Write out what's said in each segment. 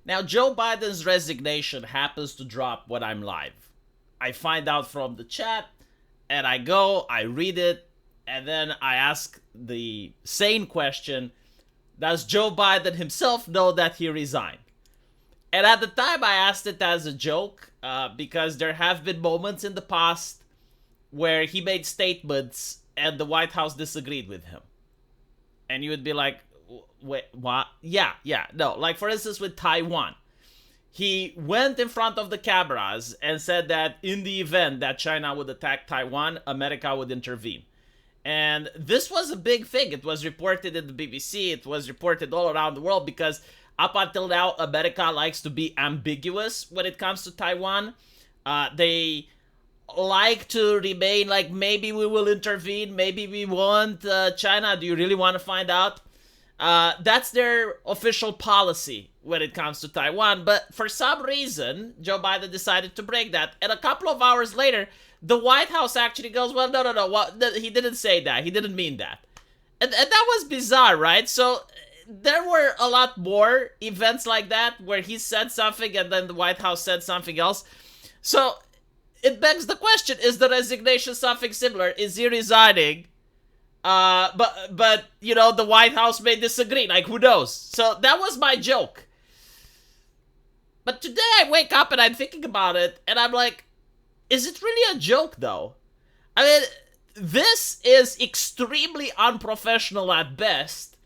Now, Joe Biden's resignation happens to drop when I'm live. I find out from the chat, and I read it, and then I ask the sane question: does Joe Biden himself know that he resigned? And at the time, I asked it as a joke because there have been moments in the past where he made statements and the White House disagreed with him. And you would be like, wait, what? Yeah, no. Like, for instance, with Taiwan. He went in front of the cameras and said that in the event that China would attack Taiwan, America would intervene. And this was a big thing. It was reported in the BBC. It was reported all around the world because up until now, America likes to be ambiguous when it comes to Taiwan. They like to remain like, maybe we will intervene, maybe we won't. China, do you really want to find out? That's their official policy when it comes to Taiwan. But for some reason, Joe Biden decided to break that. And a couple of hours later, the White House actually goes, well, no, he didn't say that. He didn't mean that. And that was bizarre, right? So there were a lot more events like that where he said something and then the White House said something else. So it begs the question, is the resignation something similar? Is he resigning? But you know, the White House may disagree. Like, who knows? So that was my joke. But today I wake up and I'm thinking about it and I'm like, is it really a joke though? I mean, this is extremely unprofessional at best,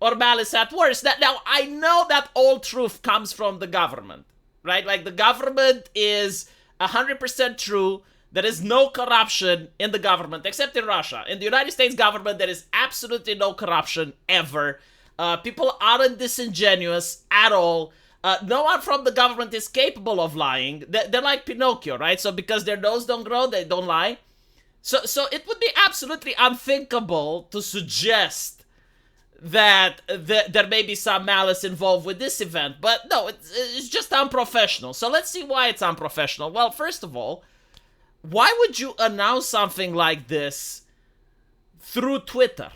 or malice at worst. Now, I know that all truth comes from the government, right? Like, the government is 100% true. There is no corruption in the government, except in Russia. In the United States government, there is absolutely no corruption ever. People aren't disingenuous at all. No one from the government is capable of lying. They're like Pinocchio, right? So because their nose don't grow, they don't lie. So it would be absolutely unthinkable to suggest that there may be some malice involved with this event. But no, it's just unprofessional. So let's see why it's unprofessional. Well, first of all, why would you announce something like this through Twitter?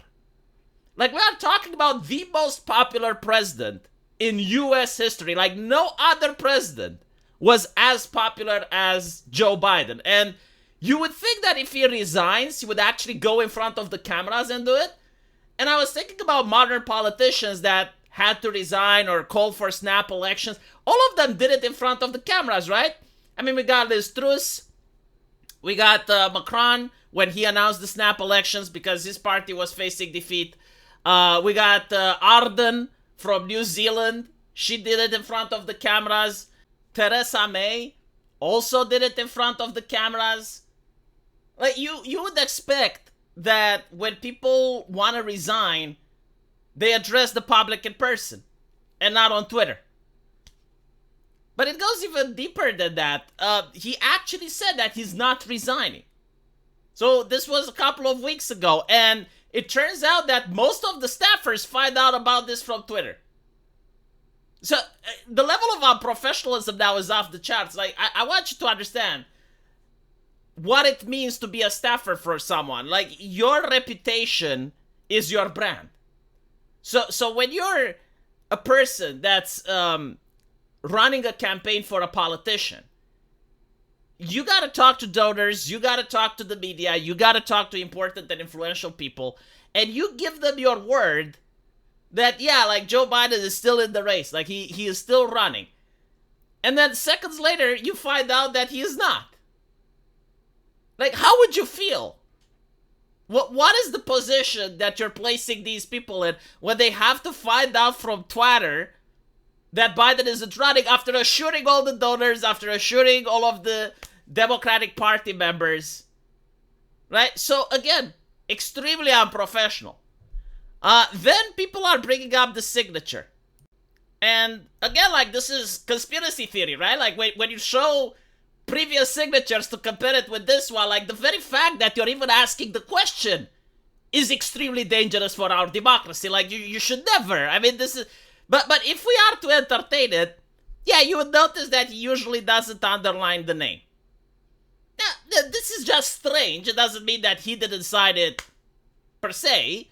Like, we are talking about the most popular president in US history. Like, no other president was as popular as Joe Biden. And you would think that if he resigns, he would actually go in front of the cameras and do it. And I was thinking about modern politicians that had to resign or call for snap elections. All of them did it in front of the cameras, right? I mean, we got Liz Truss. We got Macron when he announced the snap elections because his party was facing defeat. We got Ardern from New Zealand. She did it in front of the cameras. Theresa May also did it in front of the cameras. Like, you would expect that when people want to resign, they address the public in person and not on Twitter. But it goes even deeper than that. He actually said that he's not resigning. So this was a couple of weeks ago, and it turns out that most of the staffers find out about this from Twitter. So the level of unprofessionalism now is off the charts. Like, I want you to understand what it means to be a staffer for someone. Like, your reputation is your brand. So when you're a person that's running a campaign for a politician, you gotta talk to donors, you gotta talk to the media, you gotta talk to important and influential people, and you give them your word that, yeah, like, Joe Biden is still in the race, like, he is still running. And then seconds later, you find out that he is not. Like, how would you feel? What is the position that you're placing these people in when they have to find out from Twitter that Biden isn't running after assuring all the donors, after assuring all of the Democratic Party members, right? So again, extremely unprofessional. Then people are bringing up the signature. And again, like, this is conspiracy theory, right? Like, when you show previous signatures to compare it with this one, like, the very fact that you're even asking the question is extremely dangerous for our democracy. Like, you should never. I mean, this is... But if we are to entertain it, yeah, you would notice that he usually doesn't underline the name. Now, this is just strange. It doesn't mean that he didn't sign it per se.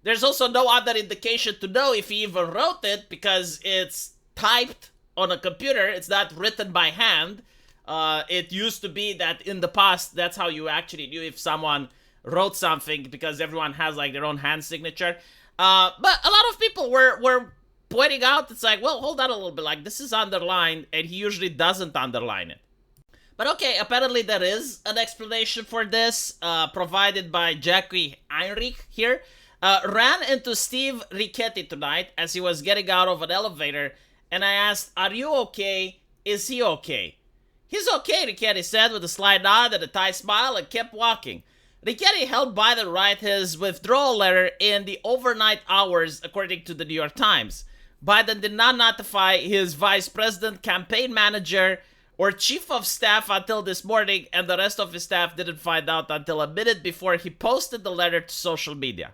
There's also no other indication to know if he even wrote it because it's typed on a computer. It's not written by hand. It used to be that in the past, that's how you actually knew if someone wrote something, because everyone has like their own hand signature. But a lot of people were pointing out, it's like, well, hold on a little bit, like this is underlined, and he usually doesn't underline it. But okay, apparently there is an explanation for this, provided by Jackie Heinrich here. Ran into Steve Richetti tonight as he was getting out of an elevator, and I asked, are you okay? Is he okay? He's okay, Richetti said with a slight nod and a tight smile, and kept walking. Richetti helped Biden write his withdrawal letter in the overnight hours, according to the New York Times. Biden did not notify his vice president, campaign manager, or chief of staff until this morning, and the rest of his staff didn't find out until a minute before he posted the letter to social media.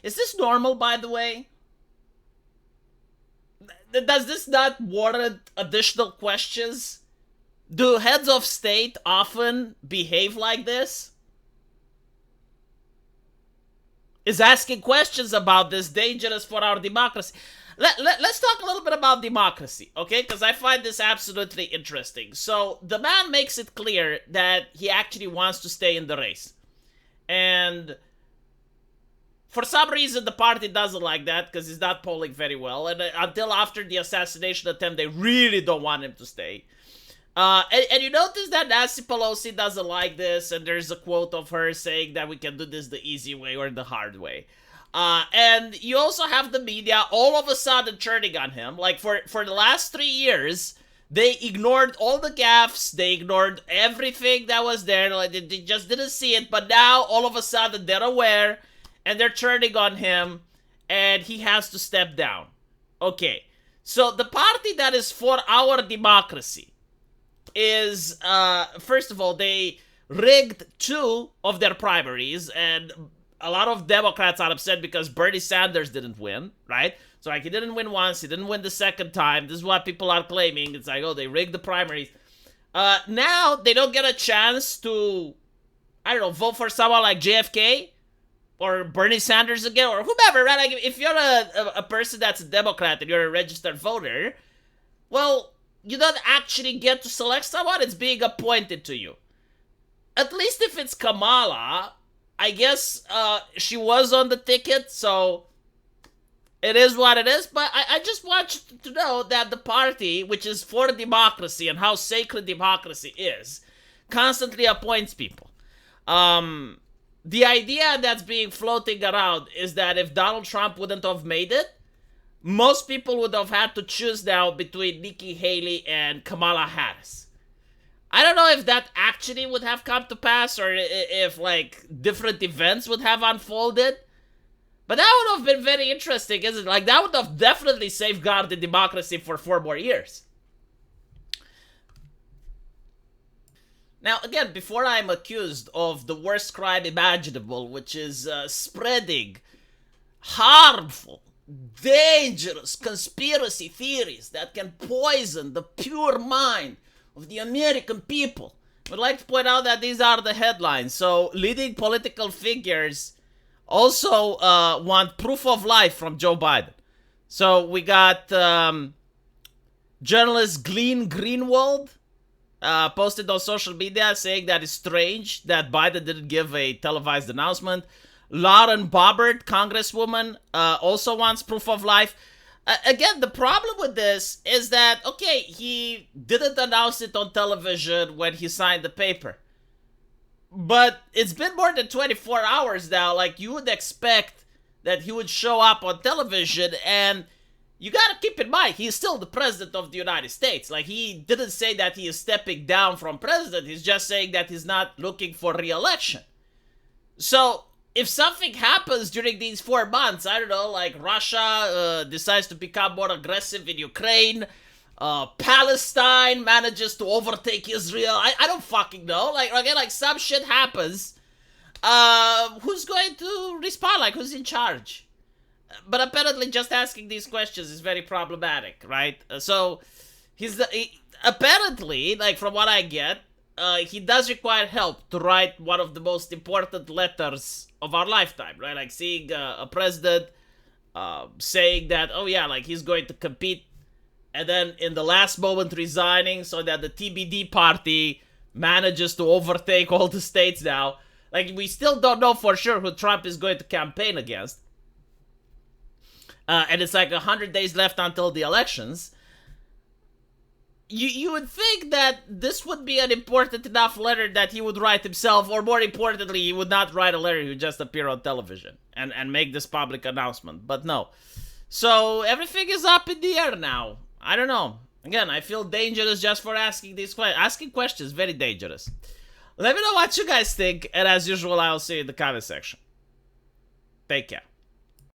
Is this normal, by the way? Does this not warrant additional questions? Do heads of state often behave like this? Is asking questions about this dangerous for our democracy? Let's talk a little bit about democracy, okay? Because I find this absolutely interesting. So the man makes it clear that he actually wants to stay in the race. And for some reason, the party doesn't like that because he's not polling very well. And until after the assassination attempt, they really don't want him to stay. And you notice that Nancy Pelosi doesn't like this, and there's a quote of her saying that we can do this the easy way or the hard way. And you also have the media all of a sudden turning on him. Like for the last 3 years, they ignored all the gaffes, they ignored everything that was there, like they just didn't see it. But now all of a sudden they're aware, and they're turning on him, and he has to step down. Okay, so the party that is for our democracy is, first of all, they rigged 2 of their primaries, and a lot of Democrats are upset because Bernie Sanders didn't win, right? So, like, he didn't win once, he didn't win the second time. This is what people are claiming. It's like, oh, they rigged the primaries. Now, they don't get a chance to, I don't know, vote for someone like JFK or Bernie Sanders again, or whomever, right? Like, if you're a person that's a Democrat and you're a registered voter, well, you don't actually get to select someone. It's being appointed to you. At least if it's Kamala, I guess she was on the ticket, so it is what it is. But I just want you to know that the party, which is for democracy and how sacred democracy is, constantly appoints people. The idea that's being floating around is that if Donald Trump wouldn't have made it, most people would have had to choose now between Nikki Haley and Kamala Harris. I don't know if that actually would have come to pass, or if, like, different events would have unfolded. But that would have been very interesting, isn't it? Like, that would have definitely safeguarded democracy for 4 more years. Now, again, before I'm accused of the worst crime imaginable, which is spreading harmful, dangerous conspiracy theories that can poison the pure mind of the American people, I would like to point out that these are the headlines. So, leading political figures also want proof of life from Joe Biden. So, we got journalist Glenn Greenwald posted on social media saying that it's strange that Biden didn't give a televised announcement. Lauren Boebert, congresswoman, also wants proof of life. Again, the problem with this is that, okay, he didn't announce it on television when he signed the paper. But it's been more than 24 hours now. Like, you would expect that he would show up on television, and you gotta keep in mind, he's still the president of the United States. Like, he didn't say that he is stepping down from president. He's just saying that he's not looking for re-election. So, if something happens during these 4 months, I don't know, like Russia decides to become more aggressive in Ukraine, Palestine manages to overtake Israel, I don't fucking know. Like, again, like, some shit happens, who's going to respond? Like, who's in charge? But apparently just asking these questions is very problematic, right? So, apparently, like, from what I get, he does require help to write one of the most important letters of our lifetime, right? Like, seeing a president saying that, oh yeah, like, he's going to compete and then in the last moment resigning so that the TBD party manages to overtake all the states now. Like, we still don't know for sure who Trump is going to campaign against. And it's like 100 days left until the elections. You would think that this would be an important enough letter that he would write himself, or more importantly, he would not write a letter, he would just appear on television and make this public announcement. But no. So everything is up in the air now. I don't know. Again, I feel dangerous just for asking these questions. Asking questions, very dangerous. Let me know what you guys think, and as usual, I'll see you in the comment section. Take care.